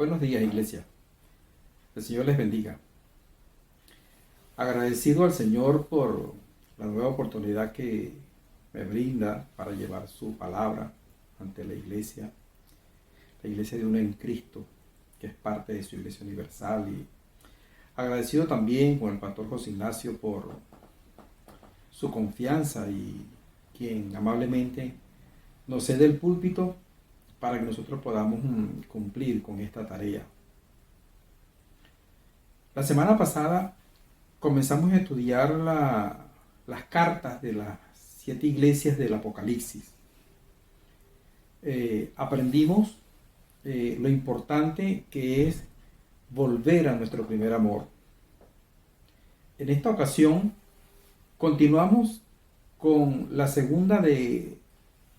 Buenos días, iglesia. El Señor les bendiga. Agradecido al Señor por la nueva oportunidad que me brinda para llevar su palabra ante la iglesia de uno en Cristo, que es parte de su iglesia universal. Y agradecido también con el pastor José Ignacio por su confianza y quien amablemente nos cede el púlpito para que nosotros podamos cumplir con esta tarea. La semana pasada comenzamos a estudiar las cartas de las 7 iglesias del Apocalipsis. Aprendimos lo importante que es volver a nuestro primer amor. En esta ocasión continuamos con la segunda de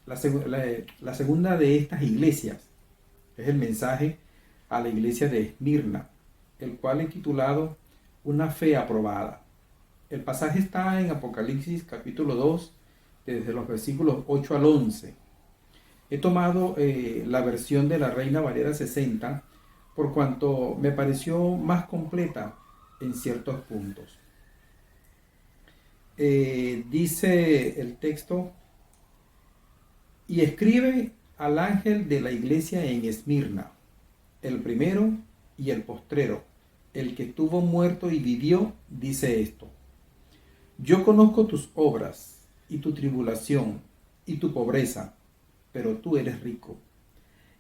estas iglesias. Es el mensaje a la iglesia de Esmirna, el cual he titulado Una fe aprobada. El pasaje está en Apocalipsis capítulo 2, desde los versículos 8 al 11. He tomado la versión de la Reina Valera 60 por cuanto me pareció más completa en ciertos puntos. Dice el texto: y escribe al ángel de la iglesia en Esmirna, el primero y el postrero, el que estuvo muerto y vivió, dice esto: yo conozco tus obras y tu tribulación y tu pobreza, pero tú eres rico,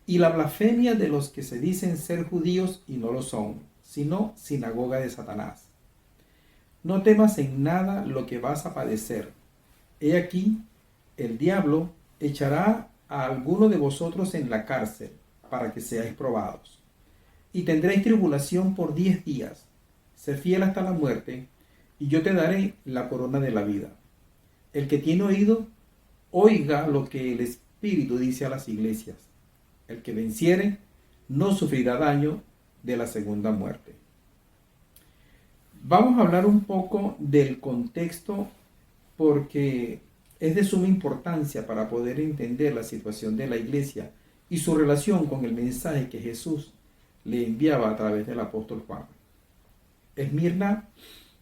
y la blasfemia de los que se dicen ser judíos y no lo son, sino sinagoga de Satanás. No temas en nada lo que vas a padecer. He aquí, el diablo echará a alguno de vosotros en la cárcel para que seáis probados. Y tendréis tribulación por 10 días. Sé fiel hasta la muerte, y yo te daré la corona de la vida. El que tiene oído, oiga lo que el Espíritu dice a las iglesias. El que venciere, no sufrirá daño de la segunda muerte. Vamos a hablar un poco del contexto porque es de suma importancia para poder entender la situación de la iglesia y su relación con el mensaje que Jesús le enviaba a través del apóstol Juan. Esmirna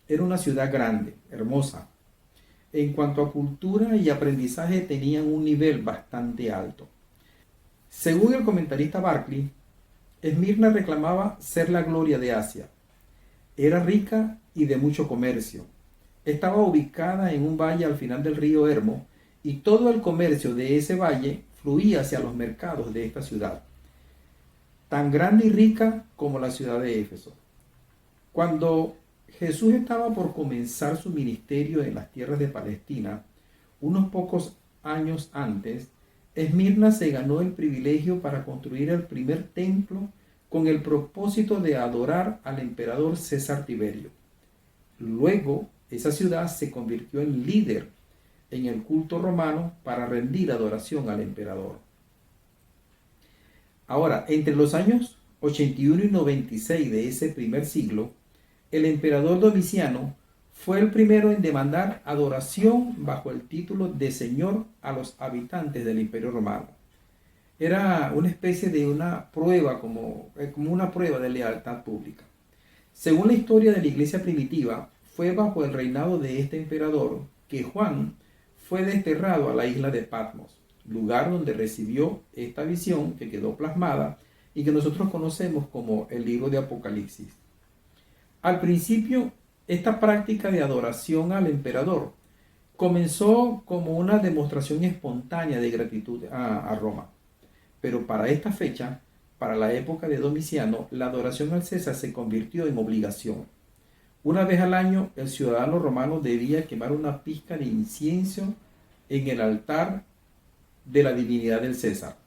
era una ciudad grande, hermosa. En cuanto a cultura y aprendizaje tenían un nivel bastante alto. Según el comentarista Barclay, Esmirna reclamaba ser la gloria de Asia. Era rica y de mucho comercio. Estaba ubicada en un valle al final del río Hermo y todo el comercio de ese valle fluía hacia los mercados de esta ciudad, tan grande y rica como la ciudad de Éfeso. Cuando Jesús estaba por comenzar su ministerio en las tierras de Palestina, unos pocos años antes, Esmirna se ganó el privilegio para construir el primer templo con el propósito de adorar al emperador César Tiberio. Luego, esa ciudad se convirtió en líder en el culto romano para rendir adoración al emperador. Ahora, entre los años 81 y 96 de ese primer siglo, el emperador Domiciano fue el primero en demandar adoración bajo el título de Señor a los habitantes del Imperio Romano. Era una especie de una prueba, como una prueba de lealtad pública. Según la historia de la iglesia primitiva, fue bajo el reinado de este emperador que Juan fue desterrado a la isla de Patmos, lugar donde recibió esta visión que quedó plasmada y que nosotros conocemos como el libro de Apocalipsis. Al principio, esta práctica de adoración al emperador comenzó como una demostración espontánea de gratitud a Roma. Pero para esta fecha, para la época de Domiciano, la adoración al César se convirtió en obligación. Una vez al año, el ciudadano romano debía quemar una pizca de incienso en el altar de la divinidad del César.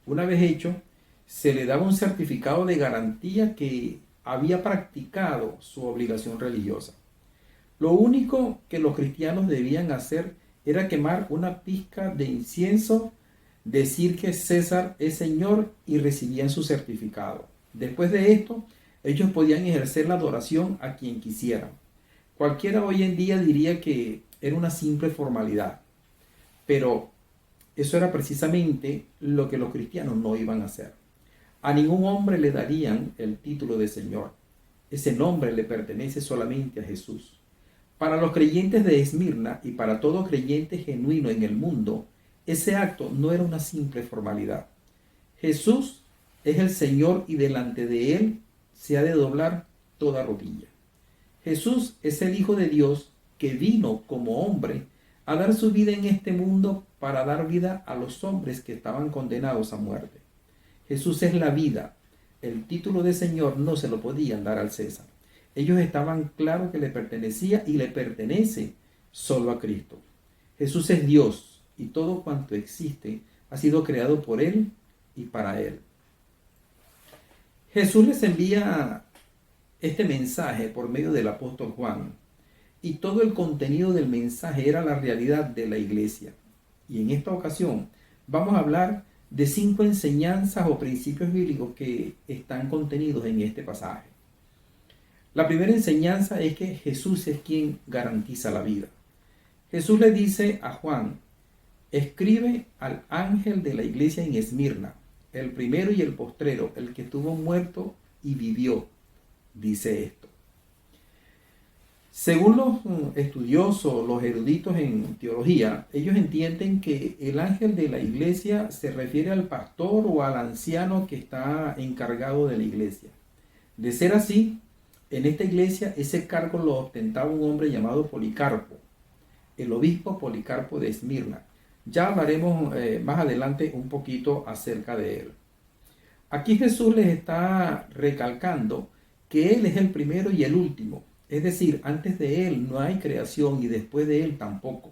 Una vez hecho, se le daba un certificado de garantía que había practicado su obligación religiosa. Lo único que los cristianos debían hacer era quemar una pizca de incienso, decir que César es Señor y recibían su certificado. Después de esto, ellos podían ejercer la adoración a quien quisieran. Cualquiera hoy en día diría que era una simple formalidad, pero eso era precisamente lo que los cristianos no iban a hacer. A ningún hombre le darían el título de Señor. Ese nombre le pertenece solamente a Jesús. Para los creyentes de Esmirna y para todo creyente genuino en el mundo, ese acto no era una simple formalidad. Jesús es el Señor y delante de Él se ha de doblar toda rodilla. Jesús es el Hijo de Dios que vino como hombre a dar su vida en este mundo para dar vida a los hombres que estaban condenados a muerte. Jesús es la vida. El título de Señor no se lo podían dar al César. Ellos estaban claros que le pertenecía y le pertenece solo a Cristo. Jesús es Dios y todo cuanto existe ha sido creado por Él y para Él. Jesús les envía este mensaje por medio del apóstol Juan y todo el contenido del mensaje era la realidad de la iglesia. Y en esta ocasión vamos a hablar de 5 enseñanzas o principios bíblicos que están contenidos en este pasaje. La primera enseñanza es que Jesús es quien garantiza la vida. Jesús le dice a Juan: escribe al ángel de la iglesia en Esmirna, el primero y el postrero, el que estuvo muerto y vivió, dice esto. Según los estudiosos, los eruditos en teología, ellos entienden que el ángel de la iglesia se refiere al pastor o al anciano que está encargado de la iglesia. De ser así, en esta iglesia ese cargo lo ostentaba un hombre llamado Policarpo, el obispo Policarpo de Esmirna. Ya hablaremos más adelante un poquito acerca de él. Aquí Jesús les está recalcando que Él es el primero y el último. Es decir, antes de Él no hay creación y después de Él tampoco.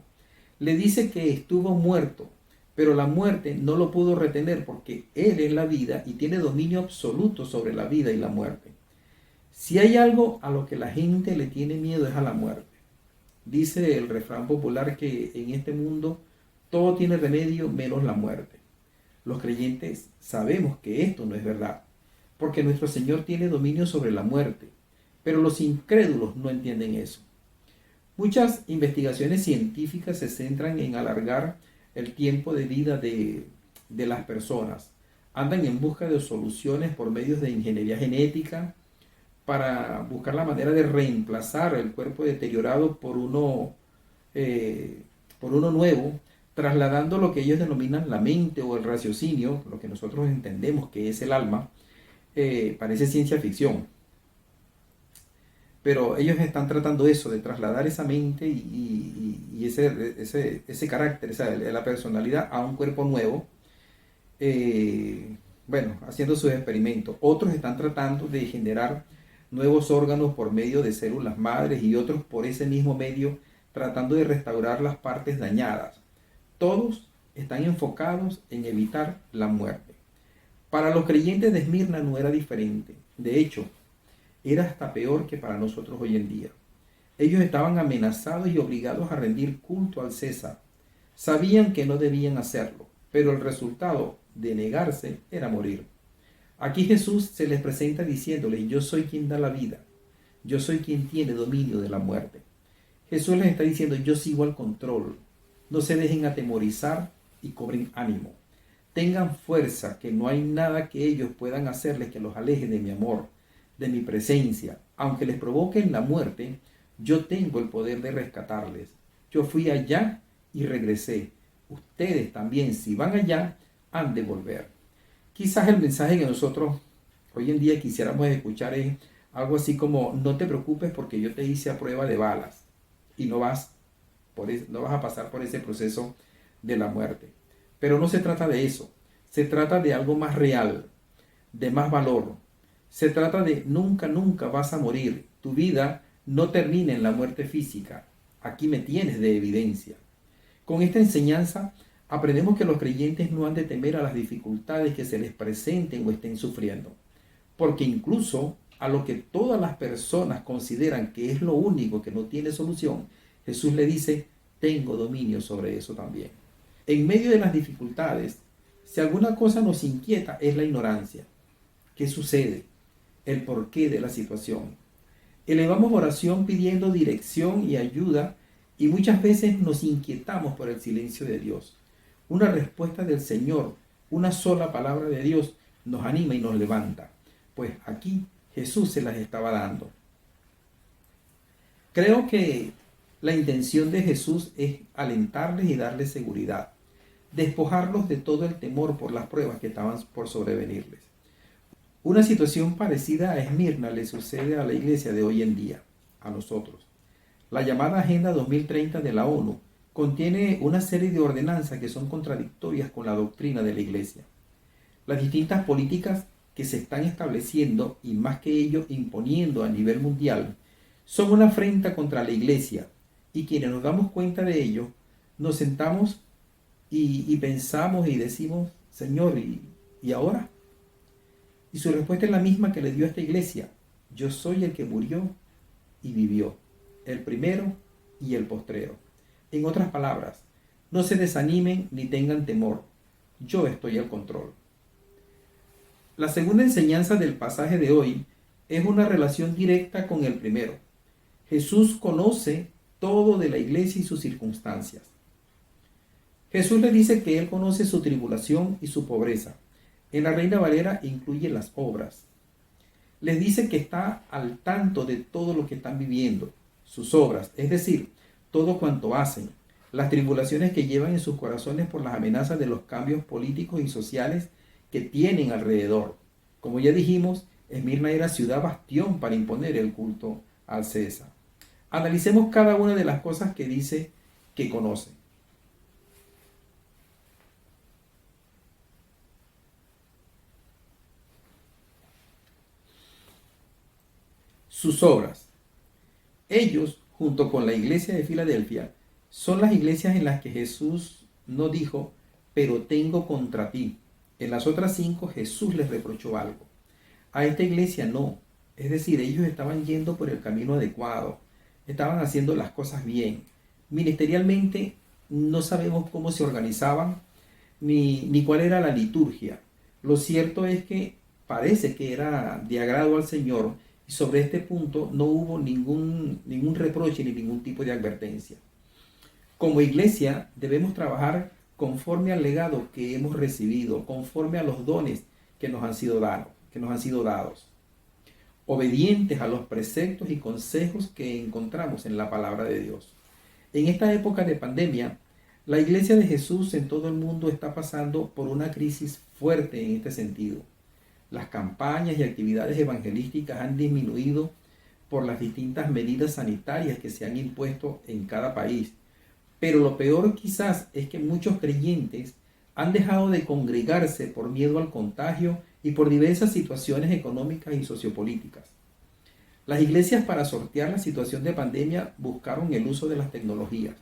Le dice que estuvo muerto, pero la muerte no lo pudo retener porque Él es la vida y tiene dominio absoluto sobre la vida y la muerte. Si hay algo a lo que la gente le tiene miedo es a la muerte. Dice el refrán popular que en este mundo todo tiene remedio menos la muerte. Los creyentes sabemos que esto no es verdad, porque nuestro Señor tiene dominio sobre la muerte, pero los incrédulos no entienden eso. Muchas investigaciones científicas se centran en alargar el tiempo de vida de las personas. Andan en busca de soluciones por medios de ingeniería genética para buscar la manera de reemplazar el cuerpo deteriorado por uno nuevo, trasladando lo que ellos denominan la mente o el raciocinio, lo que nosotros entendemos que es el alma. Parece ciencia ficción, pero ellos están tratando eso, de trasladar esa mente y ese carácter, la personalidad a un cuerpo nuevo, haciendo sus experimentos. Otros están tratando de generar nuevos órganos por medio de células madres y otros por ese mismo medio tratando de restaurar las partes dañadas. Todos están enfocados en evitar la muerte. Para los creyentes de Esmirna no era diferente. De hecho, era hasta peor que para nosotros hoy en día. Ellos estaban amenazados y obligados a rendir culto al César. Sabían que no debían hacerlo, pero el resultado de negarse era morir. Aquí Jesús se les presenta diciéndoles: yo soy quien da la vida. Yo soy quien tiene dominio de la muerte. Jesús les está diciendo: yo sigo al control. No se dejen atemorizar y cobren ánimo. Tengan fuerza, que no hay nada que ellos puedan hacerles que los aleje de mi amor, de mi presencia. Aunque les provoquen la muerte, yo tengo el poder de rescatarles. Yo fui allá y regresé. Ustedes también, si van allá, han de volver. Quizás el mensaje que nosotros hoy en día quisiéramos escuchar es algo así como: no te preocupes porque yo te hice a prueba de balas y no vas a pasar por ese proceso de la muerte. Pero no se trata de eso. Se trata de algo más real, de más valor. Se trata de nunca vas a morir. Tu vida no termina en la muerte física. Aquí me tienes de evidencia. Con esta enseñanza aprendemos que los creyentes no han de temer a las dificultades que se les presenten o estén sufriendo. Porque incluso a lo que todas las personas consideran que es lo único que no tiene solución, Jesús le dice: tengo dominio sobre eso también. En medio de las dificultades, si alguna cosa nos inquieta, es la ignorancia. ¿Qué sucede? El porqué de la situación. Elevamos oración pidiendo dirección y ayuda y muchas veces nos inquietamos por el silencio de Dios. Una respuesta del Señor, una sola palabra de Dios, nos anima y nos levanta. Pues aquí Jesús se las estaba dando. Creo que la intención de Jesús es alentarles y darles seguridad, despojarlos de todo el temor por las pruebas que estaban por sobrevenirles. Una situación parecida a Esmirna le sucede a la iglesia de hoy en día, a nosotros. La llamada Agenda 2030 de la ONU contiene una serie de ordenanzas que son contradictorias con la doctrina de la iglesia. Las distintas políticas que se están estableciendo y más que ello imponiendo a nivel mundial son una afrenta contra la iglesia, y quienes nos damos cuenta de ello nos sentamos y pensamos y decimos, Señor, ¿y ahora? Y su respuesta es la misma que le dio a esta iglesia: yo soy el que murió y vivió, el primero y el postrero. En otras palabras, no se desanimen ni tengan temor, yo estoy al control. La segunda enseñanza del pasaje de hoy es una relación directa con el primero. Jesús conoce todo de la iglesia y sus circunstancias. Jesús le dice que Él conoce su tribulación y su pobreza. En la Reina Valera incluye las obras. Les dice que está al tanto de todo lo que están viviendo, sus obras, es decir, todo cuanto hacen, las tribulaciones que llevan en sus corazones por las amenazas de los cambios políticos y sociales que tienen alrededor. Como ya dijimos, Esmirna era ciudad bastión para imponer el culto al César. Analicemos cada una de las cosas que dice que conoce. Sus obras. Ellos, junto con la iglesia de Filadelfia, son las iglesias en las que Jesús no dijo, pero tengo contra ti. En las otras 5 Jesús les reprochó algo. A esta iglesia no. Es decir, ellos estaban yendo por el camino adecuado, estaban haciendo las cosas bien. Ministerialmente no sabemos cómo se organizaban ni cuál era la liturgia. Lo cierto es que parece que era de agrado al Señor, y sobre este punto no hubo ningún reproche ni ningún tipo de advertencia. Como iglesia debemos trabajar conforme al legado que hemos recibido, conforme a los dones que nos han sido dados, obedientes a los preceptos y consejos que encontramos en la palabra de Dios. En esta época de pandemia, la iglesia de Jesús en todo el mundo está pasando por una crisis fuerte en este sentido. Las campañas y actividades evangelísticas han disminuido por las distintas medidas sanitarias que se han impuesto en cada país. Pero lo peor quizás es que muchos creyentes han dejado de congregarse por miedo al contagio y por diversas situaciones económicas y sociopolíticas. Las iglesias, para sortear la situación de pandemia, buscaron el uso de las tecnologías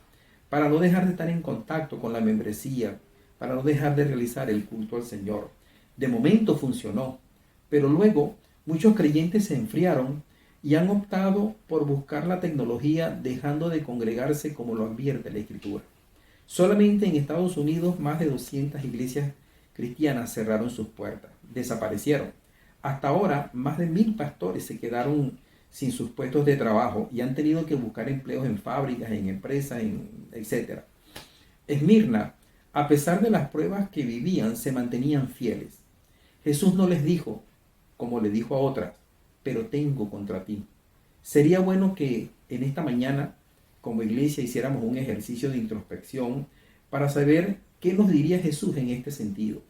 para no dejar de estar en contacto con la membresía, para no dejar de realizar el culto al Señor. De momento funcionó, pero luego muchos creyentes se enfriaron y han optado por buscar la tecnología, dejando de congregarse como lo advierte la Escritura. Solamente en Estados Unidos más de 200 iglesias cristianas cerraron sus puertas, desaparecieron. Hasta ahora más de 1000 pastores se quedaron sin sus puestos de trabajo y han tenido que buscar empleos en fábricas, en empresas, etc. Esmirna, a pesar de las pruebas que vivían, se mantenían fieles. Jesús no les dijo, como le dijo a otras, pero tengo contra ti. Sería bueno que en esta mañana, como iglesia, hiciéramos un ejercicio de introspección para saber qué nos diría Jesús en este sentido.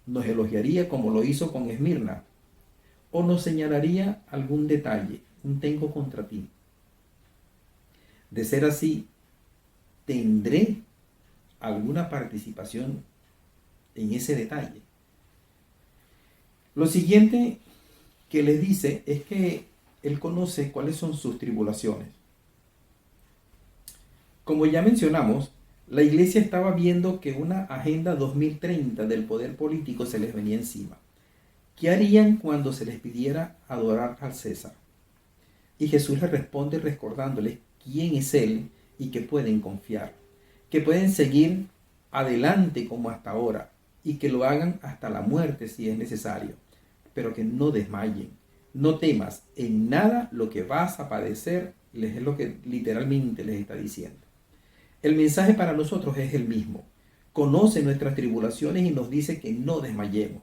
¿Nos elogiaría como lo hizo con Esmirna? ¿O nos señalaría algún detalle, un tengo contra ti? De ser así, ¿tendré alguna participación en ese detalle? Lo siguiente que les dice es que Él conoce cuáles son sus tribulaciones. Como ya mencionamos, la iglesia estaba viendo que una Agenda 2030 del poder político se les venía encima. ¿Qué harían cuando se les pidiera adorar al César? Y Jesús les responde recordándoles quién es Él y que pueden confiar, que pueden seguir adelante como hasta ahora y que lo hagan hasta la muerte si es necesario, pero que no desmayen. No temas en nada lo que vas a padecer, es lo que literalmente les está diciendo. El mensaje para nosotros es el mismo. Conoce nuestras tribulaciones y nos dice que no desmayemos.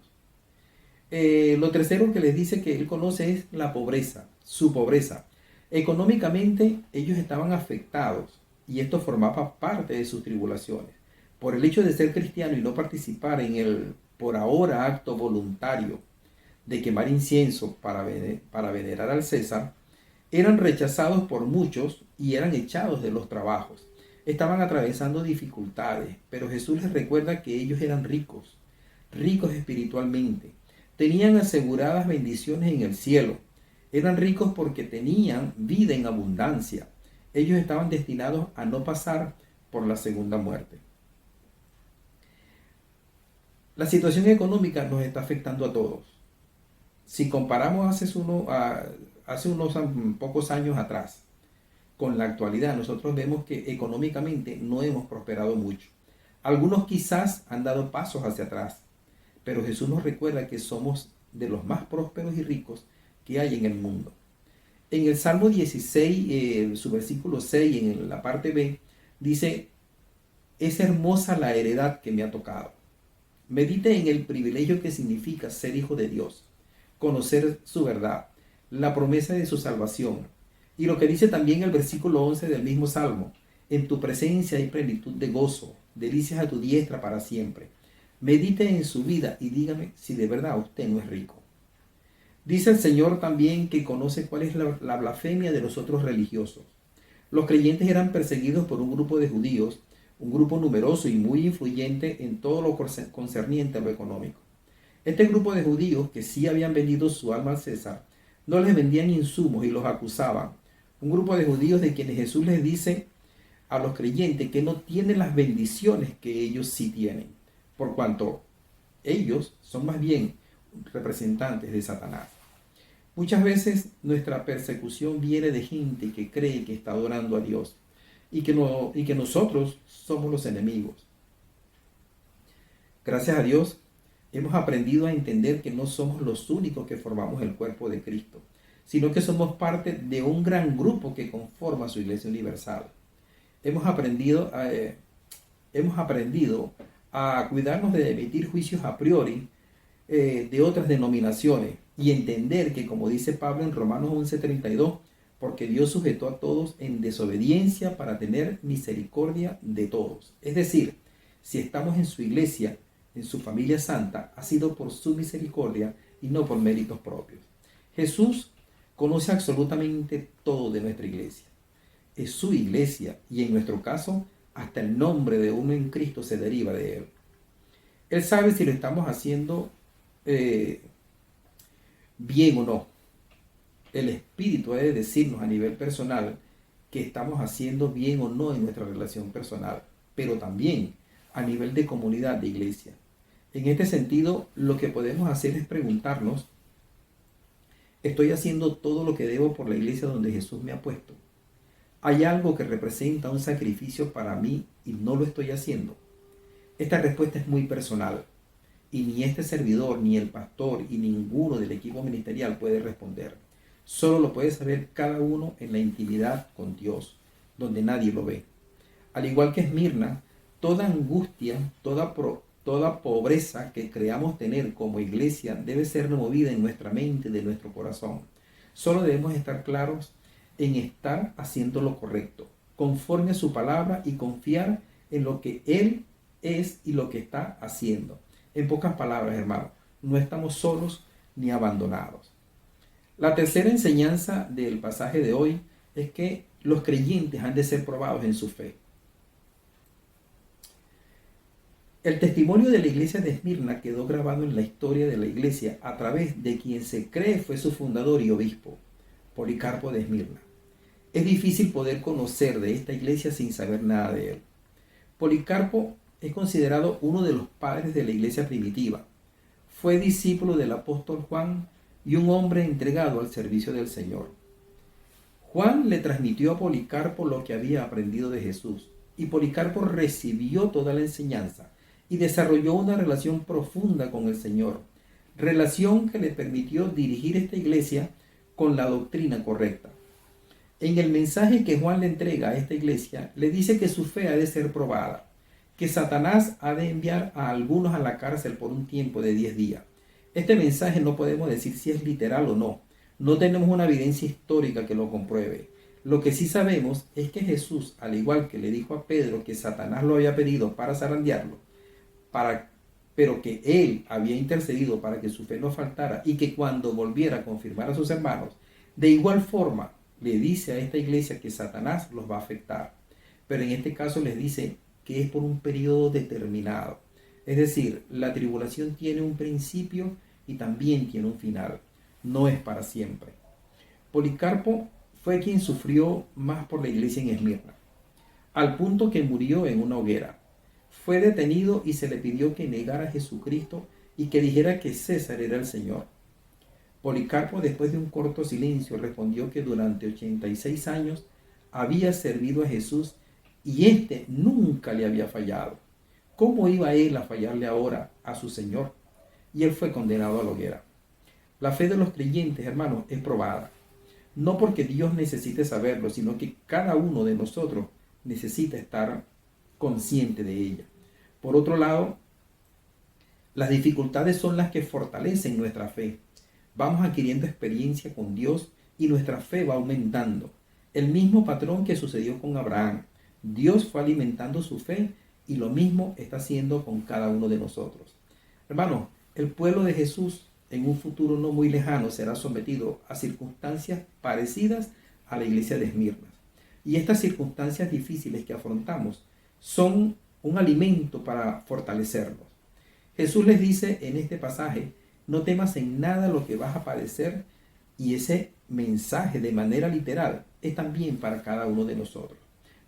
Lo tercero que les dice que él conoce es la pobreza, su pobreza. Económicamente ellos estaban afectados y esto formaba parte de sus tribulaciones. Por el hecho de ser cristiano y no participar en el por ahora acto voluntario de quemar incienso para venerar al César, eran rechazados por muchos y eran echados de los trabajos. Estaban atravesando dificultades, pero Jesús les recuerda que ellos eran ricos, ricos espiritualmente. Tenían aseguradas bendiciones en el cielo. Eran ricos porque tenían vida en abundancia. Ellos estaban destinados a no pasar por la segunda muerte. La situación económica nos está afectando a todos. Si comparamos hace unos pocos años atrás con la actualidad, nosotros vemos que económicamente no hemos prosperado mucho. Algunos quizás han dado pasos hacia atrás, pero Jesús nos recuerda que somos de los más prósperos y ricos que hay en el mundo. En el Salmo 16, su versículo 6, en la parte B, dice: es hermosa la heredad que me ha tocado. Medite en el privilegio que significa ser hijo de Dios, conocer su verdad, la promesa de su salvación. Y lo que dice también el versículo 11 del mismo Salmo: en tu presencia hay plenitud de gozo, delicias a tu diestra para siempre. Medite en su vida y dígame si de verdad usted no es rico. Dice el Señor también que conoce cuál es la blasfemia de los otros religiosos. Los creyentes eran perseguidos por un grupo de judíos, un grupo numeroso y muy influyente en todo lo concerniente a lo económico. Este grupo de judíos, que sí habían vendido su alma al César, no les vendían insumos y los acusaban. Un grupo de judíos de quienes Jesús les dice a los creyentes que no tienen las bendiciones que ellos sí tienen, por cuanto ellos son más bien representantes de Satanás. Muchas veces nuestra persecución viene de gente que cree que está adorando a Dios y que nosotros somos los enemigos. Gracias a Dios hemos aprendido a entender que no somos los únicos que formamos el cuerpo de Cristo, sino que somos parte de un gran grupo que conforma su Iglesia Universal. Hemos aprendido a cuidarnos de emitir juicios a priori de otras denominaciones y entender que, como dice Pablo en Romanos 11:32, porque Dios sujetó a todos en desobediencia para tener misericordia de todos. Es decir, si estamos en su iglesia, en su familia santa, ha sido por su misericordia y no por méritos propios. Jesús conoce absolutamente todo de nuestra iglesia. Es su iglesia y en nuestro caso hasta el nombre de uno en Cristo se deriva de él. Él sabe si lo estamos haciendo bien o no. El Espíritu debe decirnos a nivel personal que estamos haciendo bien o no en nuestra relación personal, pero también a nivel de comunidad de iglesia. En este sentido, lo que podemos hacer es preguntarnos: ¿estoy haciendo todo lo que debo por la iglesia donde Jesús me ha puesto? ¿Hay algo que representa un sacrificio para mí y no lo estoy haciendo? Esta respuesta es muy personal y ni este servidor, ni el pastor y ninguno del equipo ministerial puede responder. Solo lo puede saber cada uno en la intimidad con Dios, donde nadie lo ve. Al igual que Esmirna, toda angustia, toda pobreza que creamos tener como iglesia debe ser removida en nuestra mente, de nuestro corazón. Solo debemos estar claros en estar haciendo lo correcto, conforme a su palabra, y confiar en lo que Él es y lo que está haciendo. En pocas palabras, hermanos, no estamos solos ni abandonados. La tercera enseñanza del pasaje de hoy es que los creyentes han de ser probados en su fe. El testimonio de la iglesia de Esmirna quedó grabado en la historia de la iglesia a través de quien se cree fue su fundador y obispo, Policarpo de Esmirna. Es difícil poder conocer de esta iglesia sin saber nada de él. Policarpo es considerado uno de los padres de la iglesia primitiva. Fue discípulo del apóstol Juan y un hombre entregado al servicio del Señor. Juan le transmitió a Policarpo lo que había aprendido de Jesús, y Policarpo recibió toda la enseñanza y desarrolló una relación profunda con el Señor, relación que le permitió dirigir esta iglesia con la doctrina correcta. En el mensaje que Juan le entrega a esta iglesia, le dice que su fe ha de ser probada, que Satanás ha de enviar a algunos a la cárcel por un tiempo de 10 días, Este mensaje no podemos decir si es literal o no. No tenemos una evidencia histórica que lo compruebe. Lo que sí sabemos es que Jesús, al igual que le dijo a Pedro que Satanás lo había pedido para zarandearlo, pero que él había intercedido para que su fe no faltara y que cuando volviera a confirmar a sus hermanos, de igual forma le dice a esta iglesia que Satanás los va a afectar. Pero en este caso les dice que es por un periodo determinado. Es decir, la tribulación tiene un principio y también tiene un final. No es para siempre. Policarpo fue quien sufrió más por la iglesia en Esmirna, al punto que murió en una hoguera. Fue detenido y se le pidió que negara a Jesucristo y que dijera que César era el Señor. Policarpo, después de un corto silencio, respondió que durante 86 años había servido a Jesús y éste nunca le había fallado. ¿Cómo iba él a fallarle ahora a su Señor? Y él fue condenado a la hoguera. La fe de los creyentes, hermanos, es probada. No porque Dios necesite saberlo, sino que cada uno de nosotros necesita estar consciente de ella. Por otro lado, las dificultades son las que fortalecen nuestra fe. Vamos adquiriendo experiencia con Dios y nuestra fe va aumentando. El mismo patrón que sucedió con Abraham. Dios fue alimentando su fe y lo mismo está haciendo con cada uno de nosotros. Hermanos, el pueblo de Jesús en un futuro no muy lejano será sometido a circunstancias parecidas a la iglesia de Esmirna. Y estas circunstancias difíciles que afrontamos son un alimento para fortalecernos. Jesús les dice en este pasaje, no temas en nada lo que vas a padecer, y ese mensaje de manera literal es también para cada uno de nosotros.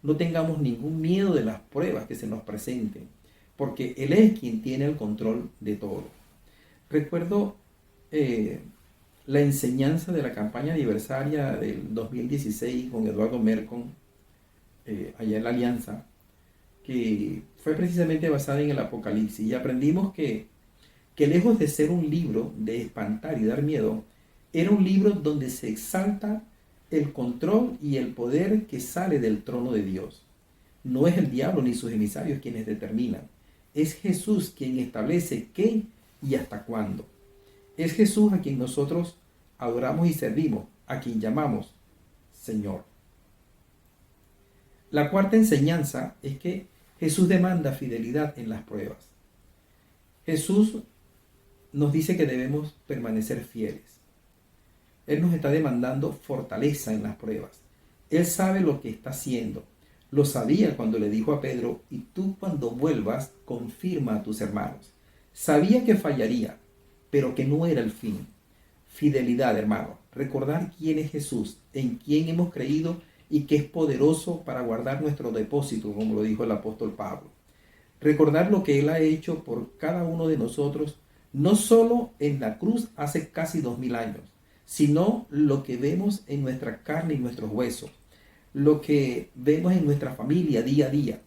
No tengamos ningún miedo de las pruebas que se nos presenten, porque Él es quien tiene el control de todo. Recuerdo la enseñanza de la campaña aniversaria del 2016 con Eduardo Mercon, allá en la Alianza, que fue precisamente basada en el Apocalipsis, y aprendimos que lejos de ser un libro de espantar y dar miedo, era un libro donde se exalta el control y el poder que sale del trono de Dios. No es el diablo ni sus emisarios quienes determinan, es Jesús quien establece qué y hasta cuándo. Es Jesús a quien nosotros adoramos y servimos, a quien llamamos Señor. La cuarta enseñanza es que Jesús demanda fidelidad en las pruebas. Jesús nos dice que debemos permanecer fieles. Él nos está demandando fortaleza en las pruebas. Él sabe lo que está haciendo. Lo sabía cuando le dijo a Pedro, y tú cuando vuelvas, confirma a tus hermanos. Sabía que fallaría, pero que no era el fin. Fidelidad, hermano. Recordar quién es Jesús, en quién hemos creído y que es poderoso para guardar nuestro depósito, como lo dijo el apóstol Pablo. Recordar lo que Él ha hecho por cada uno de nosotros, no solo en la cruz hace casi 2000 años, sino lo que vemos en nuestra carne y nuestros huesos, lo que vemos en nuestra familia día a día,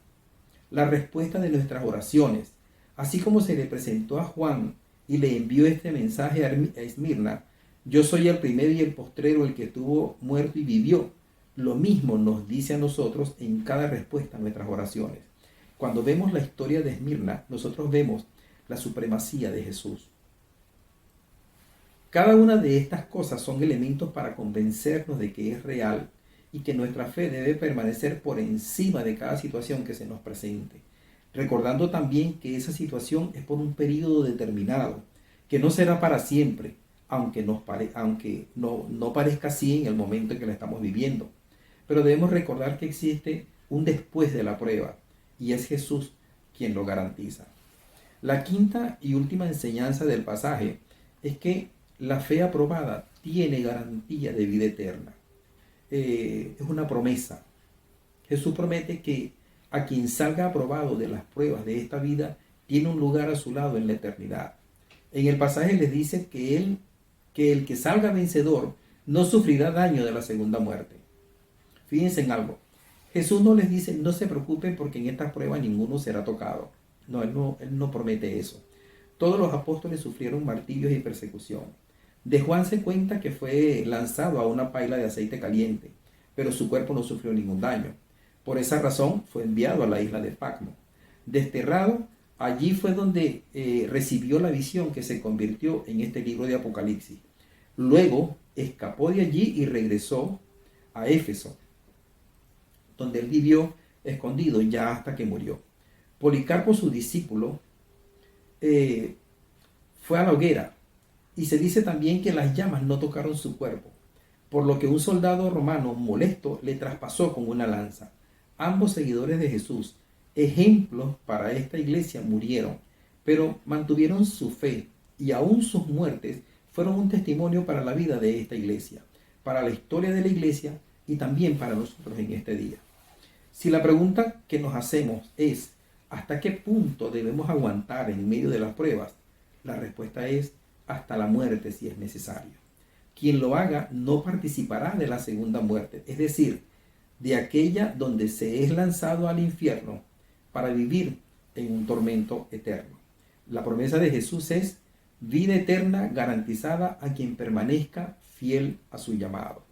la respuesta de nuestras oraciones, así como se le presentó a Juan y le envió este mensaje a Esmirna: yo soy el primero y el postrero, el que estuvo muerto y vivió. Lo mismo nos dice a nosotros en cada respuesta a nuestras oraciones. Cuando vemos la historia de Esmirna, nosotros vemos la supremacía de Jesús. Cada una de estas cosas son elementos para convencernos de que es real y que nuestra fe debe permanecer por encima de cada situación que se nos presente, recordando también que esa situación es por un periodo determinado, que no será para siempre, aunque no parezca así en el momento en que la estamos viviendo. Pero debemos recordar que existe un después de la prueba, y es Jesús quien lo garantiza. La quinta y última enseñanza del pasaje es que la fe aprobada tiene garantía de vida eterna. Es una promesa. Jesús promete que a quien salga aprobado de las pruebas de esta vida tiene un lugar a su lado en la eternidad. En el pasaje les dice que el que salga vencedor no sufrirá daño de la segunda muerte. Fíjense en algo. Jesús no les dice, no se preocupen porque en esta prueba ninguno será tocado. No, él no promete eso. Todos los apóstoles sufrieron martirios y persecución. De Juan se cuenta que fue lanzado a una paila de aceite caliente, pero su cuerpo no sufrió ningún daño. Por esa razón fue enviado a la isla de Patmos. Desterrado Allí fue donde recibió la visión que se convirtió en este libro de Apocalipsis. Luego escapó de allí y regresó a Éfeso, donde él vivió escondido ya hasta que murió. Policarpo, su discípulo, fue a la hoguera, y se dice también que las llamas no tocaron su cuerpo, por lo que un soldado romano molesto le traspasó con una lanza. Ambos seguidores de Jesús, ejemplos para esta iglesia, murieron, pero mantuvieron su fe, y aún sus muertes fueron un testimonio para la vida de esta iglesia, para la historia de la iglesia y también para nosotros en este día. Si la pregunta que nos hacemos es ¿hasta qué punto debemos aguantar en medio de las pruebas? La respuesta es hasta la muerte si es necesario. Quien lo haga no participará de la segunda muerte, es decir, de aquella donde se es lanzado al infierno para vivir en un tormento eterno. La promesa de Jesús es vida eterna garantizada a quien permanezca fiel a su llamado.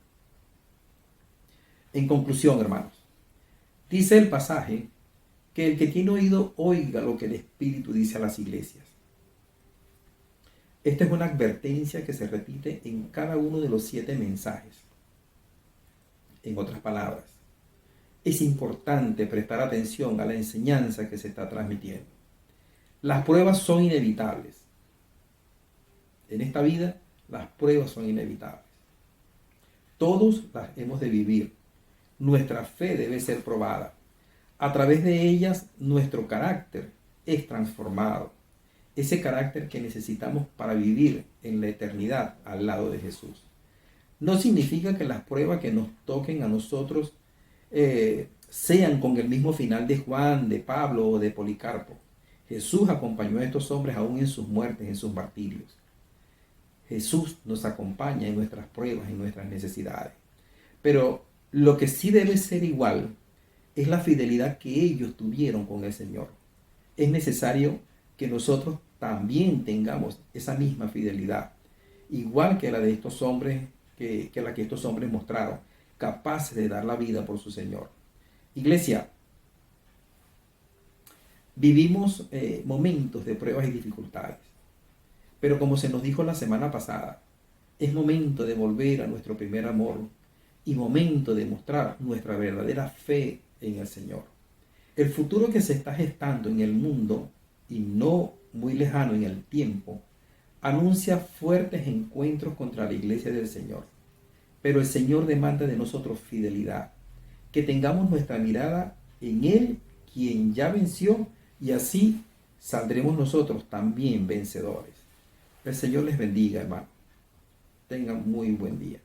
En conclusión, hermanos, dice el pasaje que el que tiene oído oiga lo que el Espíritu dice a las iglesias. Esta es una advertencia que se repite en cada uno de los 7 mensajes. En otras palabras, es importante prestar atención a la enseñanza que se está transmitiendo. Las pruebas son inevitables. En esta vida, las pruebas son inevitables. Todos las hemos de vivir. Nuestra fe debe ser probada. A través de ellas, nuestro carácter es transformado. Ese carácter que necesitamos para vivir en la eternidad al lado de Jesús. No significa que las pruebas que nos toquen a nosotros sean con el mismo final de Juan, de Pablo o de Policarpo. Jesús acompañó a estos hombres aún en sus muertes, en sus martirios. Jesús nos acompaña en nuestras pruebas, en nuestras necesidades. Pero lo que sí debe ser igual es la fidelidad que ellos tuvieron con el Señor. Es necesario que nosotros también tengamos esa misma fidelidad, igual que la de estos hombres, que la que estos hombres mostraron, capaces de dar la vida por su Señor. Iglesia, vivimos momentos de pruebas y dificultades, pero como se nos dijo la semana pasada, es momento de volver a nuestro primer amor y momento de mostrar nuestra verdadera fe en el Señor. El futuro que se está gestando en el mundo y no muy lejano en el tiempo, anuncia fuertes encuentros contra la iglesia del Señor. Pero el Señor demanda de nosotros fidelidad, que tengamos nuestra mirada en Él, quien ya venció, y así saldremos nosotros también vencedores. El Señor les bendiga, hermano. Tengan muy buen día.